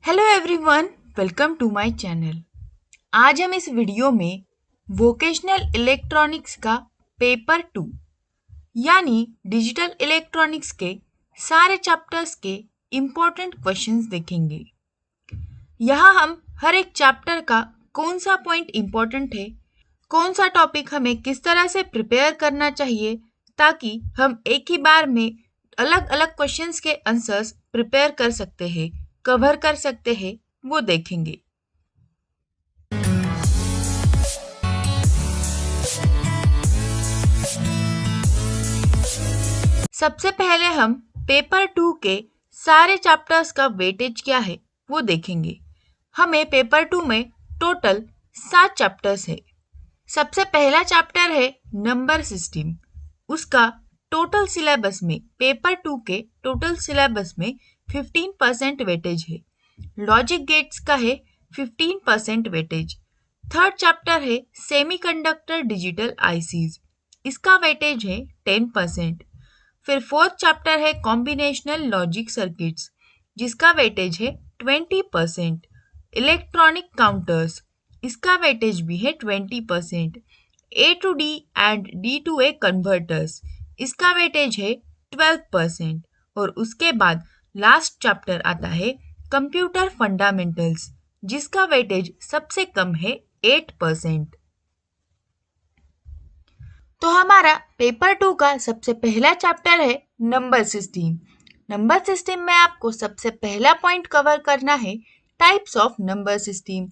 Hello everyone, welcome to my channel. आज हम इस वीडियो में वोकेशनल इलेक्ट्रॉनिक्स का पेपर 2 यानी डिजिटल इलेक्ट्रॉनिक्स के सारे चैप्टर्स के इम्पोर्टेंट क्वेश्चंस देखेंगे। यहाँ हम हर एक चैप्टर का कौन सा पॉइंट इम्पोर्टेंट है, कौन सा टॉपिक हमें किस तरह से प्रिपेयर करना चाहिए ताकि हम एक ही बार में अलग अलग क्वेश्चंस के आंसर्स प्रिपेयर कर सकते हैं, कवर कर सकते हैं, वो देखेंगे। सबसे पहले हम पेपर 2 के सारे चैप्टर्स का वेटेज क्या है वो देखेंगे। हमें पेपर 2 में टोटल 7 चैप्टर्स है। सबसे पहला चैप्टर है नंबर सिस्टम। उसका टोटल सिलेबस में पेपर 2 के टोटल सिलेबस में 15% वेटेज है। लॉजिक गेट्स का है 15% वेटेज। थर्ड चैप्टर है सेमीकंडक्टर डिजिटल आईसीज। इसका वेटेज है 10%। फिर फोर्थ चैप्टर है कॉम्बिनेशनल लॉजिक सर्किट्स, जिसका वेटेज है 20%। इलेक्ट्रॉनिक काउंटर्स, इसका वेटेज भी है 20%। A to D and D to A converters, इसका वेटेज है 12%। और उसके बाद लास्ट चैप्टर आता है कंप्यूटर फंडामेंटल्स, जिसका वेटेज सबसे कम है 8%। तो हमारा पेपर 2 का सबसे पहला चैप्टर है नंबर सिस्टम। नंबर सिस्टम में आपको सबसे पहला पॉइंट कवर करना है टाइप्स ऑफ नंबर सिस्टम,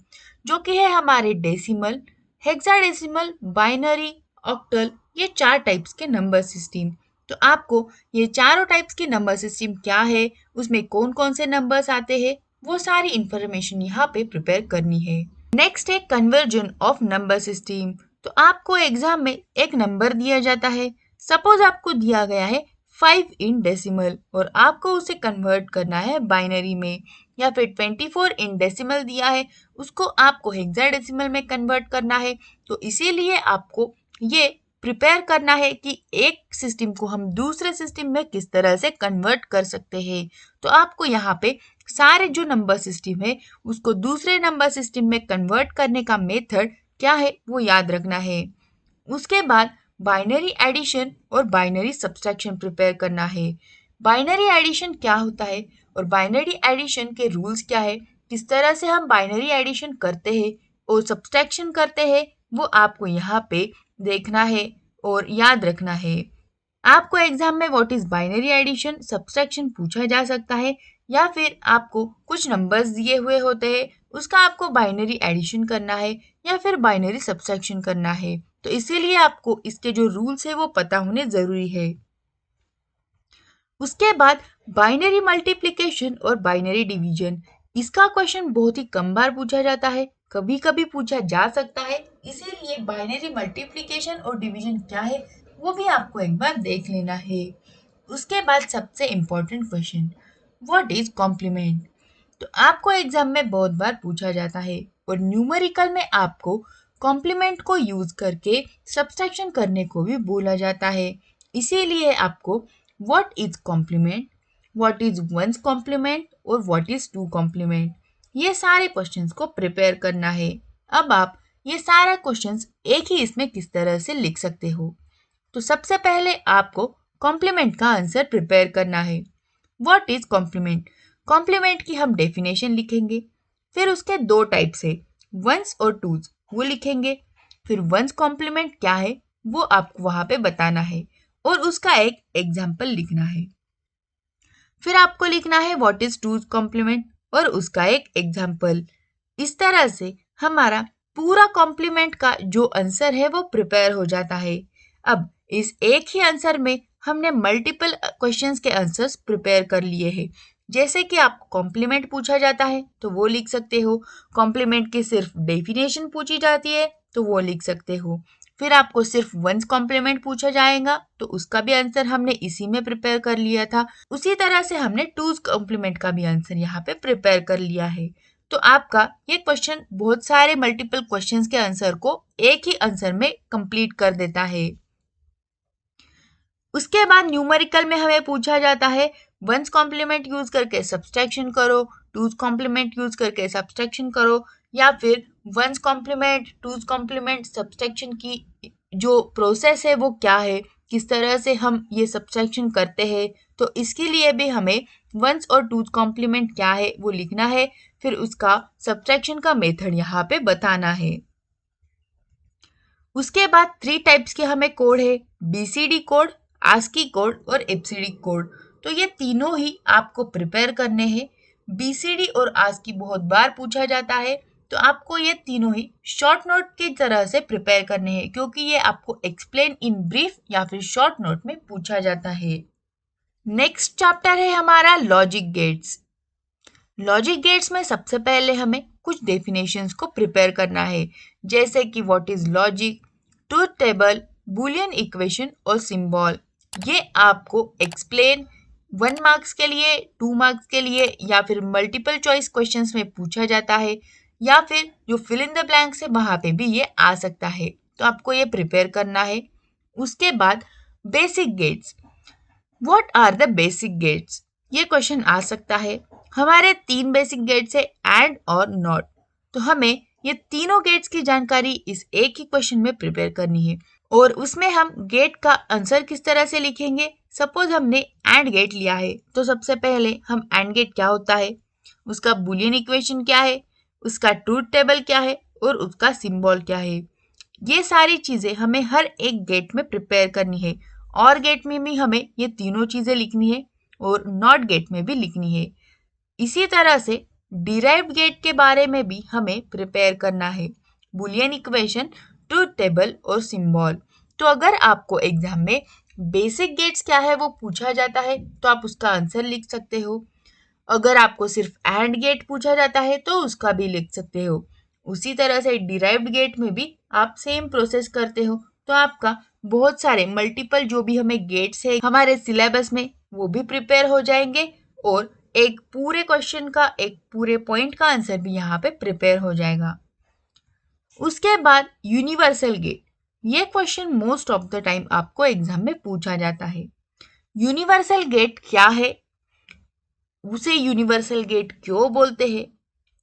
जो कि है हमारे डेसिमल, हेक्साडेसिमल, बाइनरी, ऑक्टल, ये 4 टाइप्स के नंबर सिस्टम। तो आपको ये चारों टाइप्स के नंबर सिस्टम क्या है, उसमें कौन कौन से नंबर्स आते हैं, वो सारी इंफॉर्मेशन यहाँ पे प्रिपेयर करनी है। नेक्स्ट है कन्वर्जन ऑफ नंबर सिस्टम। तो आपको एग्जाम में एक नंबर दिया जाता है। सपोज आपको दिया गया है 5 इन डेसिमल और आपको उसे कन्वर्ट करना है बाइनरी में, या फिर 24 इन डेसिमल दिया है, उसको आपको हेक्साडेसिमल में कन्वर्ट करना है। तो इसीलिए आपको ये प्रिपेयर करना है कि एक सिस्टम को हम दूसरे सिस्टम में किस तरह से कन्वर्ट कर सकते हैं। तो आपको यहाँ पे सारे जो नंबर सिस्टम है उसको दूसरे नंबर सिस्टम में कन्वर्ट करने का मेथड क्या है वो याद रखना है। उसके बाद बाइनरी एडिशन और बाइनरी सब्सट्रैक्शन प्रिपेयर करना है। बाइनरी एडिशन क्या होता है और बाइनरी एडिशन के रूल्स क्या है, किस तरह से हम बाइनरी एडिशन करते हैं और सब्सट्रैक्शन करते हैं, वो आपको यहाँ पे देखना है और याद रखना है। आपको एग्जाम में what is binary addition, subtraction पूछा जा सकता है, या फिर आपको कुछ नंबर्स दिए हुए होते हैं, उसका आपको बाइनरी एडिशन करना है या फिर बाइनरी सब्सट्रैक्शन करना है। तो इसीलिए आपको इसके जो रूल्स है वो पता होने जरूरी है। उसके बाद बाइनरी मल्टीप्लिकेशन और बाइनरी डिवीजन, इसका क्वेश्चन बहुत ही कम बार पूछा जाता है, कभी कभी पूछा जा सकता है, इसीलिए बाइनरी मल्टीप्लिकेशन और डिवीजन क्या है वो भी आपको एक बार देख लेना है। उसके बाद सबसे important question, what is complement. तो आपको एग्जाम में बहुत बार पूछा जाता है और न्यूमेरिकल में आपको कॉम्प्लीमेंट को यूज करके सब्सट्रैक्शन करने को भी बोला जाता है। इसीलिए आपको what is complement, what is one's complement और व्हाट इज टू कॉम्प्लीमेंट, ये सारे क्वेश्चंस को प्रिपेयर करना है। अब आप ये सारा क्वेश्चंस एक ही इसमें किस तरह से लिख सकते हो। तो सबसे पहले आपको कॉम्प्लीमेंट का आंसर प्रिपेयर करना है। व्हाट इज कॉम्प्लीमेंट, कॉम्प्लीमेंट की हम डेफिनेशन लिखेंगे। फिर उसके दो टाइप्स है, वंस और टूज, वो लिखेंगे। फिर वंस कॉम्प्लीमेंट क्या है वो आपको वहां पे बताना है और उसका एक एग्जाम्पल लिखना है। फिर आपको लिखना है व्हाट इज टूज कॉम्प्लीमेंट और उसका एक एग्जाम्पल। इस तरह से हमारा पूरा कॉम्प्लीमेंट का जो आंसर है वो प्रिपेयर हो जाता है। अब इस एक ही आंसर में हमने मल्टीपल क्वेश्चंस के आंसर्स प्रिपेयर कर लिए हैं। जैसे कि आपको कॉम्प्लीमेंट पूछा जाता है तो वो लिख सकते हो, कॉम्प्लीमेंट की सिर्फ डेफिनेशन पूछी जाती है तो वो लिख सकते हो। फिर आपको सिर्फ वंस कॉम्प्लीमेंट पूछा जाएगा तो उसका भी आंसर हमने इसी में प्रिपेयर कर लिया था। उसी तरह से हमने टूज कॉम्प्लीमेंट का भी आंसर यहाँ पे प्रिपेयर कर लिया है। तो आपका ये क्वेश्चन बहुत सारे मल्टीपल क्वेश्चंस के आंसर को एक ही आंसर में कंप्लीट कर देता है। उसके बाद न्यूमेरिकल में हमें पूछा जाता है वंस कॉम्प्लीमेंट यूज करके सब्सट्रैक्शन करो, टूज कॉम्प्लीमेंट यूज करके सब्सट्रैक्शन करो, या फिर one's complement, two's complement, subtraction की जो प्रोसेस है वो क्या है, किस तरह से हम ये सब्सट्रैक्शन करते हैं। तो इसके लिए भी हमें वंस और टूज कॉम्प्लीमेंट क्या है वो लिखना है, फिर उसका सब्सट्रैक्शन का मेथड यहाँ पे बताना है। उसके बाद 3 टाइप्स के हमें कोड है, BCD कोड, ASCII कोड और FCD कोड। तो ये तीनों ही आपको प्रिपेयर करने हैं। BCD और ASCII बहुत बार पूछा जाता है, तो आपको ये तीनों ही शॉर्ट नोट की तरह से प्रिपेयर करने हैं, क्योंकि ये आपको एक्सप्लेन इन ब्रीफ या फिर शॉर्ट नोट में पूछा जाता है। नेक्स्ट चैप्टर है हमारा लॉजिक गेट्स। लॉजिक गेट्स में सबसे पहले हमें कुछ डेफिनेशंस को प्रिपेयर करना है, जैसे कि what is logic, truth table, Boolean equation और सिंबल। ये आपको एक्सप्लेन 1 मार्क्स के लिए, 2 मार्क्स के लिए या फिर मल्टीपल चॉइस क्वेश्चंस में पूछा जाता है, या फिर जो फिल इन द ब्लैंक्स है वहां पे भी ये आ सकता है। तो आपको ये प्रिपेयर करना है। उसके बाद basic gates. What are the basic gates, ये क्वेश्चन आ सकता है। हमारे 3 बेसिक गेट्स है, एंड और नॉट। तो हमें ये तीनों गेट्स की जानकारी इस एक ही क्वेश्चन में प्रिपेयर करनी है, और उसमें हम गेट का आंसर किस तरह से लिखेंगे। सपोज हमने एंड गेट लिया है, तो सबसे पहले हम एंड गेट क्या होता है, उसका बूलियन इक्वेशन क्या है, उसका ट्रूथ टेबल क्या है और उसका सिंबल क्या है। ये सारी चीजें हमें हर एक गेट में प्रिपेयर करनी है। और गेट में भी हमें ये तीनों चीजें लिखनी है और नॉट गेट में भी लिखनी है। इसी तरह से डिराइव्ड गेट के बारे में भी हमें प्रिपेयर करना है, बूलियन इक्वेशन, ट्रूथ टेबल और सिंबल। तो अगर आपको एग्जाम में बेसिक गेट्स क्या है वो पूछा जाता है, तो आप उसका आंसर लिख सकते हो। अगर आपको सिर्फ एंड गेट पूछा जाता है तो उसका भी लिख सकते हो। उसी तरह से डिराइव्ड गेट में भी आप सेम प्रोसेस करते हो। तो आपका बहुत सारे मल्टीपल जो भी हमें गेट्स है हमारे सिलेबस में वो भी प्रिपेयर हो जाएंगे, और एक पूरे क्वेश्चन का, एक पूरे पॉइंट का आंसर भी यहाँ पे प्रिपेयर हो जाएगा। उसके बाद यूनिवर्सल गेट। ये question most of the time आपको एग्जाम में पूछा जाता है। यूनिवर्सल गेट क्या है, उसे यूनिवर्सल गेट क्यों बोलते हैं,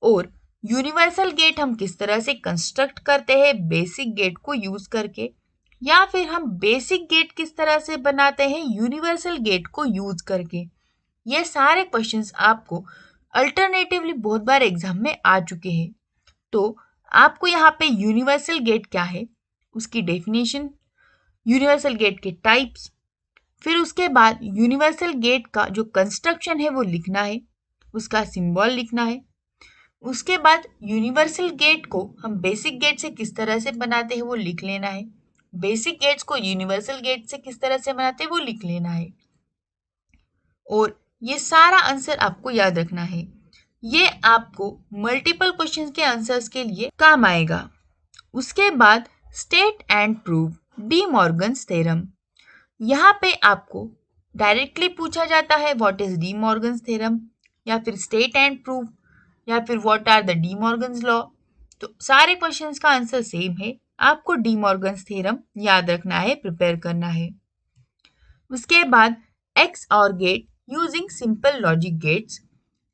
और यूनिवर्सल गेट हम किस तरह से कंस्ट्रक्ट करते हैं बेसिक गेट को यूज करके, या फिर हम बेसिक गेट किस तरह से बनाते हैं यूनिवर्सल गेट को यूज करके। ये सारे क्वेश्चंस आपको अल्टरनेटिवली बहुत बार एग्जाम में आ चुके हैं। तो आपको यहाँ पे यूनिवर्सल गेट क्या है, उसकी डेफिनेशन, यूनिवर्सल गेट के टाइप्स, फिर उसके बाद यूनिवर्सल गेट का जो कंस्ट्रक्शन है वो लिखना है, उसका सिंबल लिखना है। उसके बाद यूनिवर्सल गेट को हम बेसिक गेट से किस तरह से बनाते हैं वो लिख लेना है, बेसिक गेट्स को यूनिवर्सल गेट से किस तरह से बनाते हैं वो लिख लेना है, और ये सारा आंसर आपको याद रखना है। ये आपको मल्टीपल क्वेश्चंस के आंसर्स के लिए काम आएगा। उसके बाद state and prove, De Morgan's theorem. यहाँ पे आपको डायरेक्टली पूछा जाता है what is De Morgan's theorem, या फिर स्टेट एंड प्रूव, या फिर what are the De Morgan's law. तो सारे क्वेश्चंस का आंसर सेम है, आपको डी मॉर्गन्स थ्योरम याद रखना है, प्रिपेयर करना है। उसके बाद XOR gate using simple logic gates,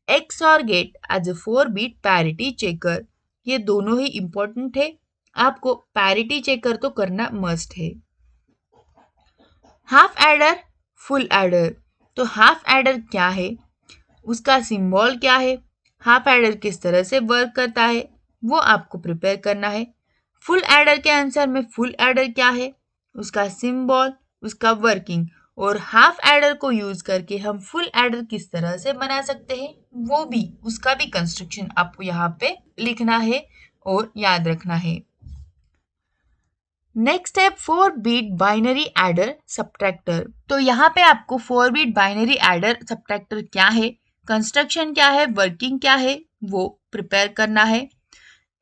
XOR gate as a 4 bit parity checker. ये दोनों ही इंपॉर्टेंट है, आपको पैरिटी चेकर तो करना मस्ट है। Half adder, full adder. तो हाफ एडर क्या है, उसका सिंबल क्या है, हाफ एडर किस तरह से वर्क करता है वो आपको प्रिपेयर करना है। फुल एडर के आंसर में फुल एडर क्या है, उसका सिंबल, उसका वर्किंग, और हाफ एडर को यूज करके हम फुल एडर किस तरह से बना सकते हैं वो भी, उसका भी कंस्ट्रक्शन आपको यहाँ पे लिखना है और याद रखना है। नेक्स्ट है 4 बीट बाइनरी एडर सब्ट्रैक्टर। तो यहाँ पे आपको 4 बीट बाइनरी एडर सब्ट्रैक्टर क्या है, कंस्ट्रक्शन क्या है, वर्किंग क्या है वो प्रिपेयर करना है।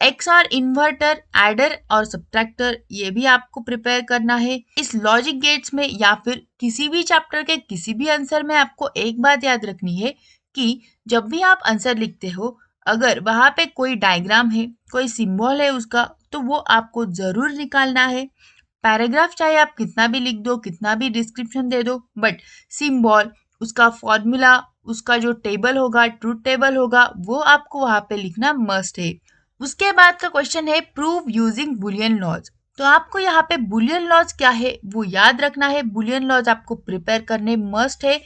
XOR इन्वर्टर, एडर और सब्ट्रैक्टर, ये भी आपको प्रिपेयर करना है। इस लॉजिक गेट्स में या फिर किसी भी चैप्टर के किसी भी आंसर में आपको एक बात याद रखनी है कि जब भी आप आंसर लिखते हो, अगर वहां पे कोई डायग्राम है, कोई सिंबल है उसका, तो वो आपको जरूर निकालना है। पैराग्राफ चाहे आप कितना भी लिख दो, कितना भी डिस्क्रिप्शन दे दो, बट सिंबल, उसका फॉर्मूला उसका जो टेबल होगा, ट्रूथ टेबल होगा, वो आपको वहाँ पे लिखना मस्ट है। उसके बाद का क्वेश्चन है प्रूव यूजिंग बुलियन लॉज। तो आपको यहाँ पे बुलियन लॉज क्या है वो याद रखना है। बुलियन लॉज आपको प्रिपेयर करने मस्ट है,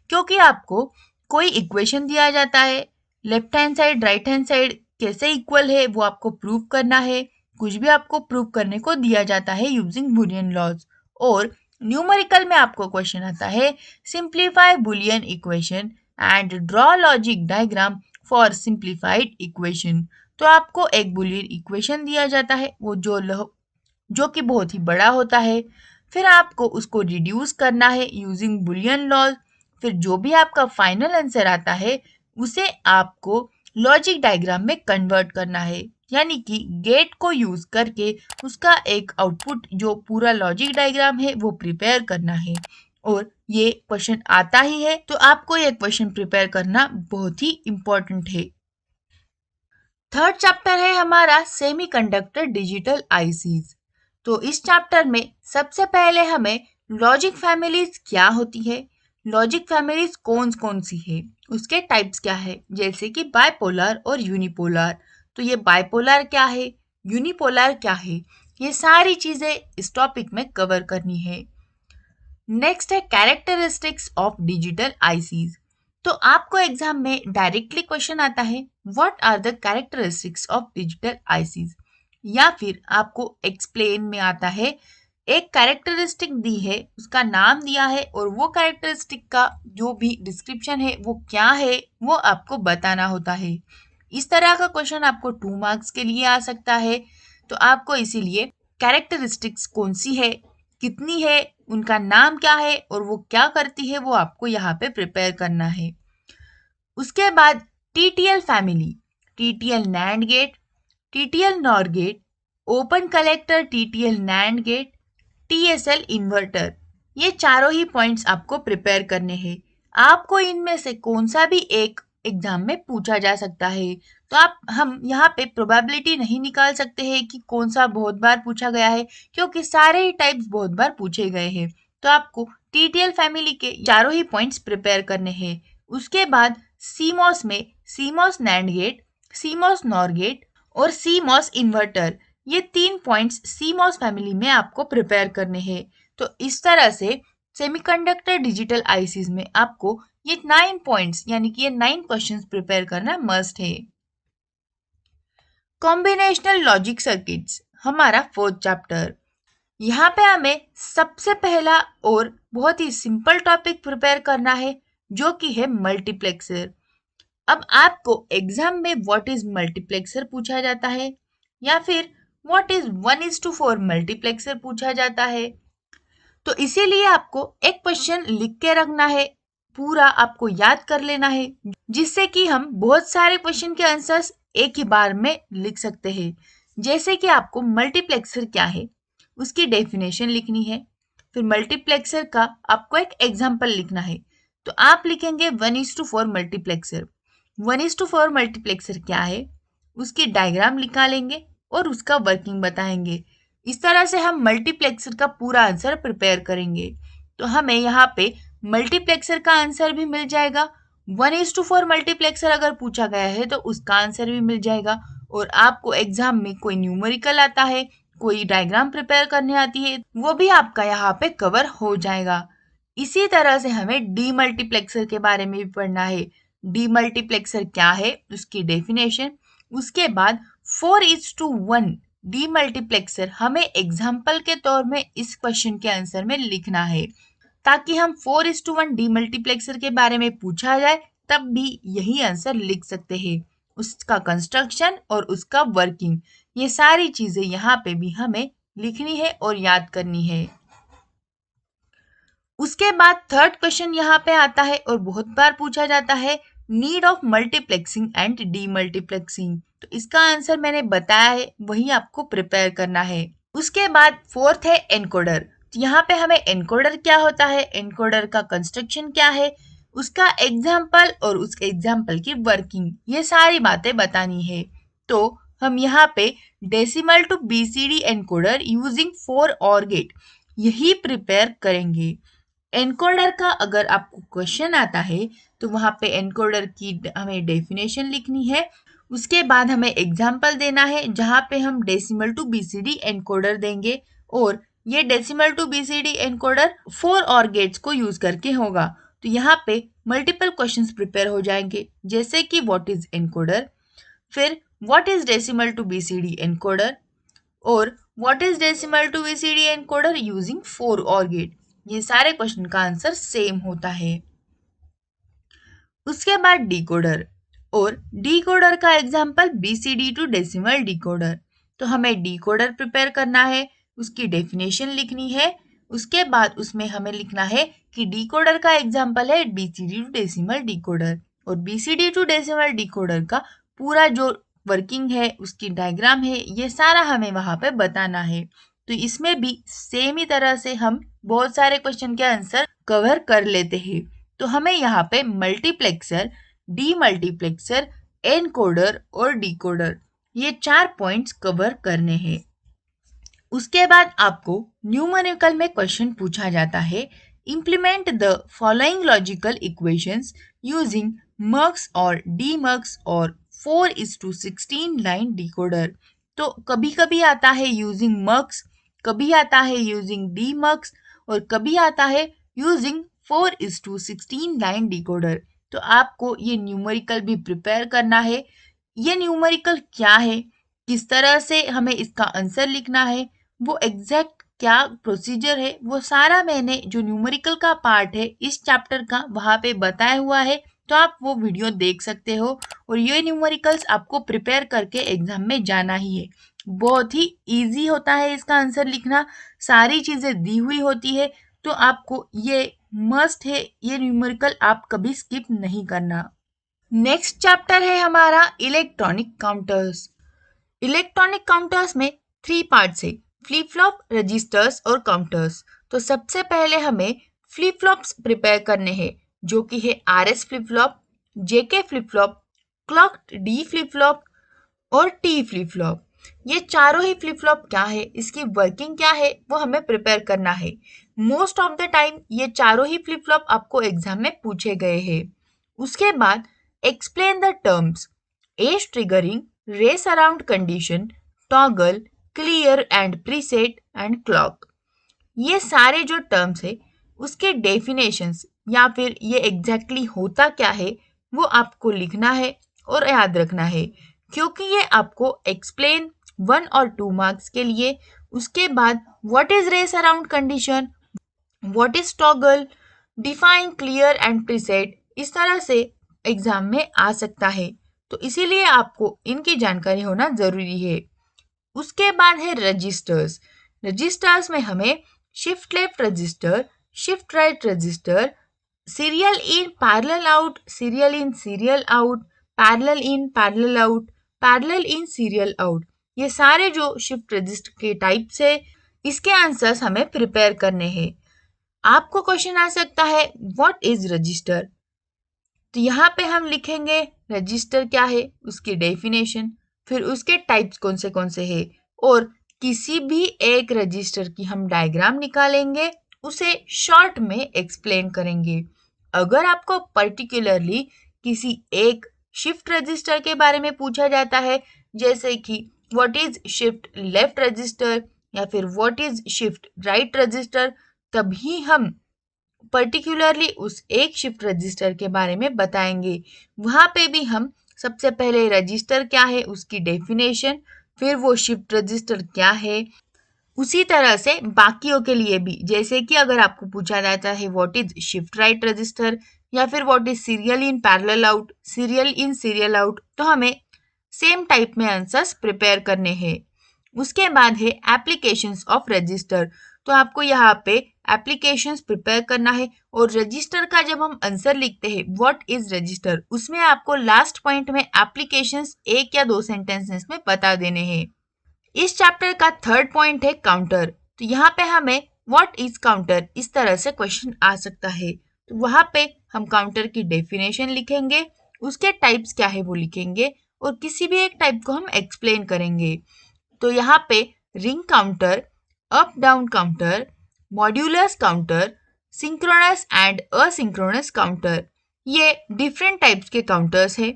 क्योंकि आपको कोई इक्वेशन दिया जाता है, left hand side right hand side कैसे इक्वल है वो आपको प्रूव करना है। कुछ भी आपको प्रूव करने को दिया जाता है यूजिंग बुलियन लॉज। और न्यूमेरिकल में आपको क्वेश्चन आता है simplify Boolean equation and draw logic diagram for simplified equation. तो आपको एक बुलियन इक्वेशन दिया जाता है, वो जो कि बहुत ही बड़ा होता है। फिर आपको उसको रिड्यूस करना है यूजिंग बुलियन लॉज। फिर जो भी आपका फाइनल आंसर आता है उसे आपको लॉजिक डायग्राम में कन्वर्ट करना है, यानी कि गेट को यूज करके उसका एक आउटपुट जो पूरा लॉजिक डायग्राम है वो प्रिपेयर करना है। और ये क्वेश्चन आता ही है, तो आपको ये क्वेश्चन प्रिपेयर करना बहुत ही इम्पोर्टेंट है। थर्ड चैप्टर है हमारा सेमीकंडक्टर डिजिटल आईसीज। तो इस चैप्टर में सबसे पहले हमें लॉजिक फैमिलीज क्या होती है, लॉजिक फैमिलीज कौन कौन सी है, उसके टाइप्स क्या है, जैसे कि बाइपोलर और यूनिपोलर। तो ये बाइपोलर क्या है, यूनिपोलर क्या है, ये सारी चीजें इस टॉपिक में कवर करनी है। नेक्स्ट है कैरेक्टरिस्टिक्स ऑफ डिजिटल आईसीज। तो आपको एग्जाम में डायरेक्टली क्वेश्चन आता है what are the characteristics of digital ICs, या फिर आपको एक्सप्लेन में आता है एक कैरेक्टरिस्टिक दी है, उसका नाम दिया है और वो कैरेक्टरिस्टिक का जो भी डिस्क्रिप्शन है वो क्या है वो आपको बताना होता है। इस तरह का क्वेश्चन आपको 2 मार्क्स के लिए आ सकता है। तो आपको इसीलिए कैरेक्टरिस्टिक्स कौन सी है, कितनी है, उनका नाम क्या है और वो क्या करती है वो आपको यहाँ पे प्रिपेयर करना है। उसके बाद TTL family, TTL NAND gate, TTL NOR gate, open collector TTL NAND gate, TSL inverter, ये चारों ही पॉइंट्स आपको प्रिपेयर करने हैं। आपको इनमें से कौन सा भी एक एग्जाम में पूछा जा सकता है। तो हम यहाँ पे प्रोबेबिलिटी नहीं निकाल सकते हैं कि कौन सा बहुत बार पूछा गया है, क्योंकि सारे ही टाइप्स बहुत बार पूछे गए हैं। तो आपको टीटीएल फैमिली के चारों ही पॉइंट्स प्रिपेयर करने हैं। उसके बाद सीमॉस में CMOS NAND gate, CMOS NOR gate और सीमॉस इन्वर्टर, ये 3 पॉइंट्स सीमॉस फैमिली में आपको प्रिपेयर करने हैं। तो इस तरह से सेमीकंडक्टर डिजिटल आईसीज में आपको ये 9 पॉइंट्स यानी कि ये 9 क्वेश्चंस प्रिपेयर करना मस्ट है। कॉम्बिनेशनल लॉजिक सर्किट्स हमारा 4th चैप्टर। यहाँ पे हमें सबसे पहला और बहुत ही सिंपल टॉपिक प्रिपेयर करना है, जो कि है मल्टीप्लेक्सर। अब आपको एग्जाम में व्हाट इज मल्टीप्लेक्सर पूछा जाता है, या फिर व्हाट इज 1:4 मल्टीप्लेक्सर पूछा जाता है। तो इसीलिए आपको एक क्वेश्चन लिख के रखना है, पूरा आपको याद कर लेना है, जिससे कि हम बहुत सारे क्वेश्चन के आंसर्स एक ही बार में लिख सकते हैं। जैसे कि आपको मल्टीप्लेक्सर क्या है उसकी डेफिनेशन लिखनी है, फिर मल्टीप्लेक्सर का आपको एक एग्जाम्पल लिखना है। तो आप लिखेंगे 1:4 मल्टीप्लेक्सर। 1:4 मल्टीप्लेक्सर क्या है उसकी डायग्राम निकालेंगे और उसका वर्किंग बताएंगे। इस तरह से हम मल्टीप्लेक्सर का पूरा आंसर प्रिपेयर करेंगे। तो हमें यहाँ पे मल्टीप्लेक्सर का आंसर भी मिल जाएगा, 1:4 मल्टीप्लेक्सर अगर पूछा गया है तो उसका आंसर भी मिल जाएगा। और आपको एग्जाम में कोई न्यूमेरिकल आता है, कोई डायग्राम प्रिपेयर करने आती है, वो भी आपका यहाँ पे कवर हो जाएगा। इसी तरह से हमें डीमल्टीप्लेक्सर के बारे में भी पढ़ना है। डीमल्टीप्लेक्सर क्या है उसकी डेफिनेशन, उसके बाद 4:1 डीमल्टीप्लेक्सर हमें एग्जाम्पल के तौर में इस क्वेश्चन के आंसर में लिखना है, ताकि हम 4:1 डीमल्टीप्लेक्सर के बारे में पूछा जाए तब भी यही आंसर लिख सकते हैं। उसका कंस्ट्रक्शन और उसका वर्किंग, ये सारी चीजें यहाँ पे भी हमें लिखनी है और याद करनी है। उसके बाद थर्ड क्वेश्चन यहाँ पे आता है और बहुत बार पूछा जाता है, need of multiplexing and demultiplexing. तो इसका आंसर मैंने बताया है, वही आपको प्रिपेयर करना है। उसके बाद फोर्थ है एनकोडर। यहाँ पे हमें एनकोडर क्या होता है, एनकोडर का कंस्ट्रक्शन क्या है, उसका एग्जाम्पल और उस एग्जाम्पल की वर्किंग, ये सारी बातें बतानी है। तो हम यहाँ पे decimal to BCD encoder using 4 OR gate यही प्रिपेयर करेंगे। एनकोडर का अगर आपको क्वेश्चन आता है तो वहाँ पे एनकोडर की हमें डेफिनेशन लिखनी है। उसके बाद हमें एग्जाम्पल देना है जहाँ पे हम डेसिमल टू बीसीडी एनकोडर देंगे और ये डेसिमल टू बीसीडी एनकोडर 4 और गेट्स को यूज करके होगा। तो यहाँ पे मल्टीपल क्वेश्चंस प्रिपेयर हो जाएंगे, जैसे कि व्हाट इज एनकोडर, फिर what is decimal to BCD encoder और what is decimal to BCD encoder using 4 OR gate. ये सारे क्वेश्चन का आंसर सेम होता है। उसके बाद डिकोडर और डिकोडर का example BCD to decimal decoder. तो हमें डिकोडर प्रिपेयर करना है, उसकी डेफिनेशन लिखनी है। उसके बाद उसमें हमें लिखना है कि डिकोडर का एग्जांपल है बीसीडी टू डेसिमल डिकोडर और बीसीडी टू डेसिमल डिकोडर का पूरा जो वर्किंग है, उसकी डायग्राम है, ये सारा हमें वहां पे बताना है। तो इसमें भी सेम ही तरह से हम बहुत सारे क्वेश्चन के आंसर कवर कर लेते हैं। तो हमें यहाँ पे मल्टीप्लेक्सर, डीमल्टीप्लेक्सर, एनकोडर और डिकोडर ये 4 पॉइंट्स कवर करने हैं। उसके बाद आपको न्यूमेरिकल में क्वेश्चन पूछा जाता है, implement the following logical equations using marks और डीमर्क्स और 4:16 लाइन डिकोडर। तो कभी कभी आता है यूजिंग मर्क्स, कभी आता है यूजिंग डीमर्क्स और कभी आता है यूजिंग 4:16 लाइन डिकोडर। तो आपको ये न्यूमेरिकल भी प्रिपेयर करना है। ये न्यूमेरिकल क्या है, किस तरह से हमें इसका आंसर लिखना है, वो एग्जैक्ट क्या प्रोसीजर है, वो सारा मैंने जो न्यूमेरिकल का पार्ट है इस चैप्टर का वहाँ पे बताया हुआ है। तो आप वो वीडियो देख सकते हो और ये न्यूमेरिकल्स आपको प्रिपेयर करके एग्जाम में जाना ही है। बहुत ही इजी होता है इसका आंसर लिखना, सारी चीज़ें दी हुई होती है। तो आपको ये मस्ट है, ये न्यूमेरिकल आप कभी स्किप नहीं करना। नेक्स्ट चैप्टर है हमारा इलेक्ट्रॉनिक काउंटर्स। इलेक्ट्रॉनिक काउंटर्स में 3 पार्ट्स है, फ्लिप फ्लॉप, रजिस्टर्स और काउंटर्स। तो सबसे पहले हमें फ्लिप फ्लॉप्स प्रिपेयर करने हैं, जो कि है RS flip flop, JK flip flop, clogged D flip flop और टी फ्लिप फ्लॉप। ये चारों ही फ्लिप फ्लॉप क्या है, इसकी वर्किंग क्या है, वो हमें प्रिपेयर करना है। मोस्ट ऑफ द टाइम ये चारों ही फ्लिप फ्लॉप आपको एग्जाम में पूछे गए हैं। उसके बाद explain the terms as triggering, race around condition, toggle, clear and preset and clock. ये सारे जो टर्म्स है उसके डेफिनेशंस या फिर ये एग्जैक्टली होता क्या है वो आपको लिखना है और याद रखना है, क्योंकि ये आपको एक्सप्लेन 1 और 2 मार्क्स के लिए। उसके बाद what is race around condition, what is toggle, define, clear and preset, इस तरह से एग्जाम में आ सकता है। तो इसीलिए आपको इनकी जानकारी होना जरूरी है। उसके बाद है रजिस्टर्स। रजिस्टर्स में हमें shift left register, shift right register, serial in, parallel out, serial in, serial out, parallel in, parallel out, parallel in, serial out, ये सारे जो शिफ्ट रजिस्टर के टाइप्स है, इसके आंसर्स हमें प्रिपेयर करने हैं। आपको क्वेश्चन आ सकता है व्हाट इज रजिस्टर। तो यहाँ पे हम लिखेंगे रजिस्टर क्या है, उसकी डेफिनेशन, फिर उसके टाइप्स कौन से हैं और किसी भी एक रजिस्टर की हम डायग्राम निकालेंगे, उसे शॉर्ट में एक्सप्लेन करेंगे। अगर आपको पर्टिकुलरली किसी एक शिफ्ट रजिस्टर के बारे में पूछा जाता है, जैसे कि what is shift left register या फिर what is shift right register, तभी हम पर्टिकुलरली उस एक शिफ्ट रजिस्टर के बारे में बताएंगे। वहाँ पे भी हम सबसे पहले रजिस्टर क्या है उसकी डेफिनेशन, फिर वो शिफ्ट रजिस्टर क्या है, उसी तरह से बाकियों के लिए भी, जैसे कि अगर आपको पूछा जाता है what is shift right register या फिर what is serial in parallel out, serial in serial out, तो हमें सेम टाइप में आंसर्स प्रिपेयर करने हैं। उसके बाद है एप्लीकेशंस ऑफ रजिस्टर। तो आपको यहाँ पे एप्लीकेशंस प्रिपेयर करना है और रजिस्टर का जब हम आंसर लिखते हैं व्हाट इज रजिस्टर, उसमें आपको लास्ट पॉइंट में एप्लीकेशंस 1 या 2 सेंटेंसेस में बता देने हैं। इस चैप्टर का 3rd पॉइंट है काउंटर। तो यहाँ पे हमें व्हाट इज काउंटर, इस तरह से क्वेश्चन आ सकता है। तो वहाँ पे हम काउंटर की डेफिनेशन लिखेंगे, उसके टाइप्स क्या है वो लिखेंगे और किसी भी एक टाइप को हम एक्सप्लेन करेंगे। तो यहाँ पे ring counter, up down counter, modulus counter, synchronous and asynchronous counter, ये डिफरेंट टाइप्स के काउंटर्स है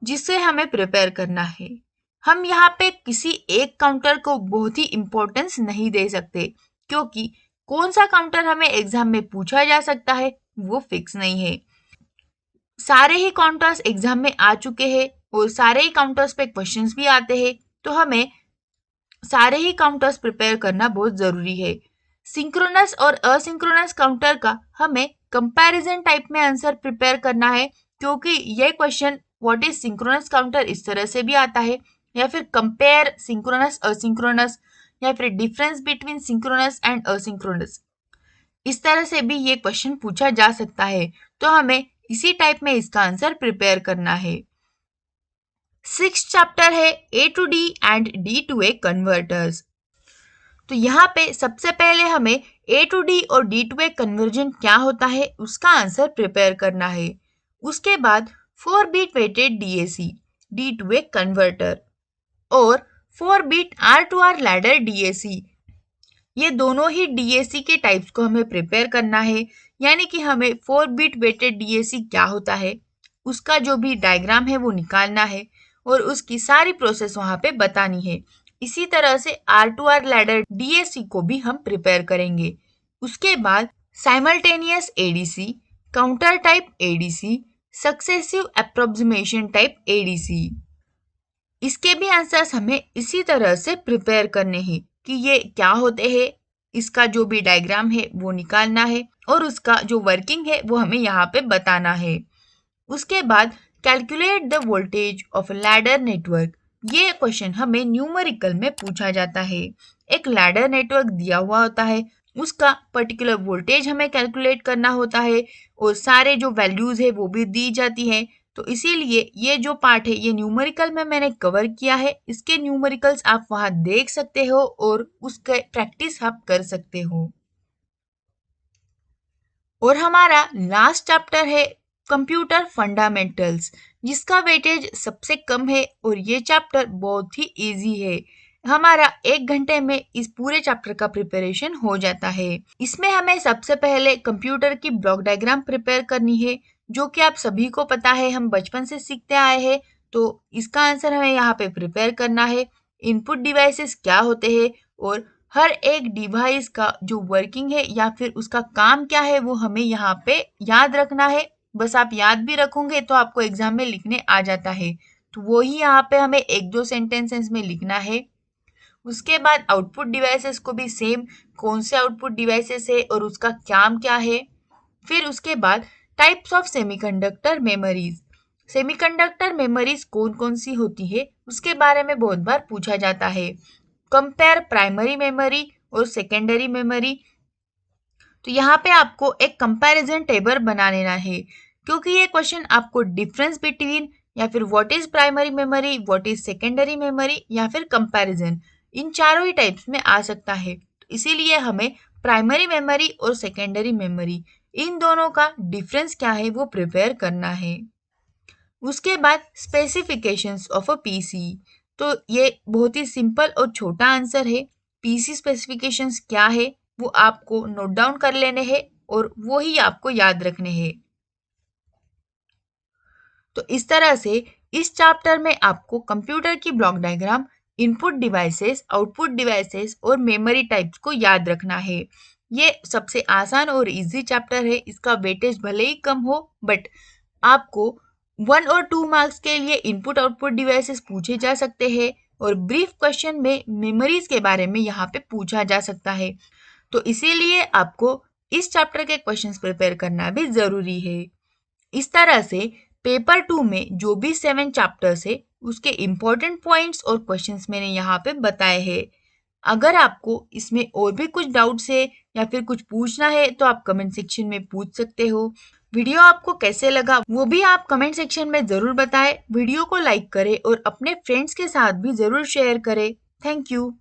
जिससे हमें प्रिपेयर करना है। हम यहाँ पे किसी एक काउंटर को बहुत ही इम्पोर्टेंस नहीं दे सकते क्योंकि कौन सा काउंटर हमें एग्जाम में पूछा जा सकता है वो फिक्स नहीं है। सारे ही काउंटर्स एग्जाम में आ चुके हैं और सारे ही काउंटर्स पे क्वेश्चंस भी आते हैं, तो हमें सारे ही काउंटर्स प्रिपेयर करना बहुत जरूरी है। सिंक्रोनस और असिंक्रोनस काउंटर का हमें कंपैरिजन टाइप में आंसर प्रिपेयर करना है क्योंकि ये question what is synchronous counter इस तरह से भी आता है, या फिर कंपेयर सिंक्रोनस असिंक्रोनस, या फिर difference between synchronous and asynchronous, इस तरह से भी ये क्वेश्चन पूछा जा सकता है। तो हमें इसी टाइप में इसका आंसर प्रिपेयर करना है। 6th चैप्टर है A to D and D to A converters. तो यहाँ पे सबसे पहले हमें A to D और D to A कन्वर्जन क्या होता है उसका आंसर प्रिपेयर करना है। उसके बाद 4 bit weighted DAC D to A converter और 4 bit R to R ladder DAC, ये दोनों ही DAC के टाइप्स को हमें प्रिपेयर करना है। यानी कि हमें 4 बिट वेटेड DAC क्या होता है उसका जो भी डायग्राम है वो निकालना है और उसकी सारी प्रोसेस वहां पे बतानी है। इसी तरह से R2R लैडर DAC को भी हम प्रिपेयर करेंगे। उसके बाद simultaneous ADC, counter type ADC, successive approximation type ADC, इसके भी आंसर्स हमें इसी तरह से प्रिपेयर करने हैं कि ये क्या होते हैं, इसका जो भी डायग्राम है वो निकालना है और उसका जो वर्किंग है वो हमें यहाँ पे बताना है। उसके बाद calculate the voltage of ladder network, ये क्वेश्चन हमें न्यूमेरिकल में पूछा जाता है। एक लैडर नेटवर्क दिया हुआ होता है, उसका पर्टिकुलर वोल्टेज हमें कैलकुलेट करना होता है और सारे जो वैल्यूज है वो भी दी जाती है। तो इसीलिए ये जो पार्ट है ये न्यूमेरिकल में मैंने कवर किया है। इसके न्यूमेरिकल्स आप वहां देख सकते हो और उसके प्रैक्टिस आप कर सकते हो। और हमारा लास्ट चैप्टर है कंप्यूटर फंडामेंटल्स, जिसका वेटेज सबसे कम है और ये चैप्टर बहुत ही इजी है। हमारा 1 घंटे में इस पूरे चैप्टर का प्रिपरेशन हो जाता है। इसमें हमें सबसे पहले कंप्यूटर की ब्लॉक डायग्राम प्रिपेयर करनी है, जो कि आप सभी को पता है, हम बचपन से सीखते आए हैं। तो इसका आंसर हमें यहाँ पे प्रिपेयर करना है। इनपुट डिवाइसेस क्या होते हैं और हर एक डिवाइस का जो वर्किंग है या फिर उसका काम क्या है वो हमें यहाँ पे याद रखना है। बस आप याद भी रखोगे तो आपको एग्जाम में लिखने आ जाता है। तो वो ही यहाँ पे हमें 1-2 सेंटेंसेस में लिखना है। उसके बाद आउटपुट डिवाइसेस को भी सेम, कौन से आउटपुट डिवाइसेस है और उसका काम क्या है। फिर उसके बाद types of semiconductor memories, semiconductor memories कौन कौन सी होती है उसके बारे में बहुत बार पूछा जाता है। कंपेयर प्राइमरी मेमोरी और सेकेंडरी मेमोरी, तो यहाँ पे आपको एक कंपैरिजन टेबल बना लेना है क्योंकि ये क्वेश्चन आपको डिफरेंस बिटवीन या फिर what is primary memory, what is secondary memory या फिर कंपैरिजन, इन चारों ही टाइप्स में आ सकता है। तो इसीलिए हमें प्राइमरी मेमोरी और सेकेंडरी मेमोरी इन दोनों का डिफरेंस क्या है वो प्रिपेयर करना है। उसके बाद स्पेसिफिकेशंस ऑफ अ पीसी, तो ये बहुत ही सिंपल और छोटा आंसर है। पीसी स्पेसिफिकेशंस क्या है वो आपको नोट डाउन कर लेने हैं और वो ही आपको याद रखने हैं। तो इस तरह से इस चैप्टर में आपको कंप्यूटर की block diagram, input devices, output devices और मेमोरी टाइप्स को याद रखना है। ये सबसे आसान और इजी चैप्टर है। इसका वेटेज भले ही कम हो बट आपको 1 और 2 मार्क्स के लिए इनपुट आउटपुट डिवाइसेस पूछे जा सकते हैं और ब्रीफ क्वेश्चन में मेमोरीज के बारे में यहाँ पे पूछा जा सकता है। तो इसीलिए आपको इस चैप्टर के क्वेश्चंस प्रिपेयर करना भी जरूरी है। इस तरह से पेपर 2 में जो भी 7 चैप्टर्स है उसके इम्पोर्टेंट पॉइंट्स और क्वेश्चंस मैंने यहाँ पे बताए हैं। अगर आपको इसमें और भी कुछ डाउट्स है या फिर कुछ पूछना है तो आप कमेंट सेक्शन में पूछ सकते हो। वीडियो आपको कैसे लगा वो भी आप कमेंट सेक्शन में जरूर बताएं। वीडियो को लाइक करें और अपने फ्रेंड्स के साथ भी जरूर शेयर करें। Thank you.